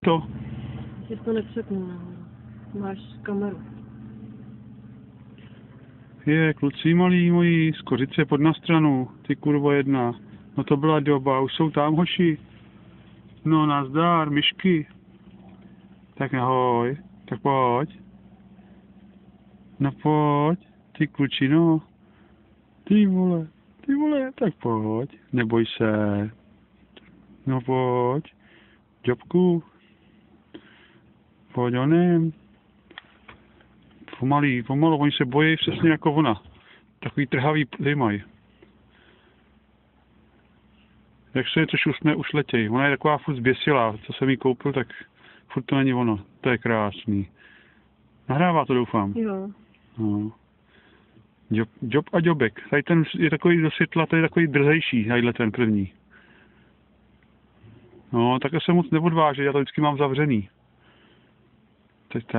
to. Že to nepřepnu nahoru. Máš kameru. Kluci malí moji, z Kořice pod na stranu, ty kurvo jedna. No to byla doba, už jsou tam hoši. No nazdar, myšky. Tak ahoj, tak pojď. No pojď, ty kluči no. Ty vole, tak pojď, neboj se. No pojď, Jobku. Pojď onem. Pomalu, oni se bojí přesně jako ona. Takový trhavý mají. Jak se je trošku už letěj. Ona je taková furt zběsilá. Co jsem jí koupil, tak furt to není ono. To je krásný. Nahrává to, doufám. Jo. No. Job a Jobek. Tady ten je takový do světla, tady je takový drzejší, tadyhle ten první. No, také se moc neodváží, já to vždycky mám zavřený. Teď tak.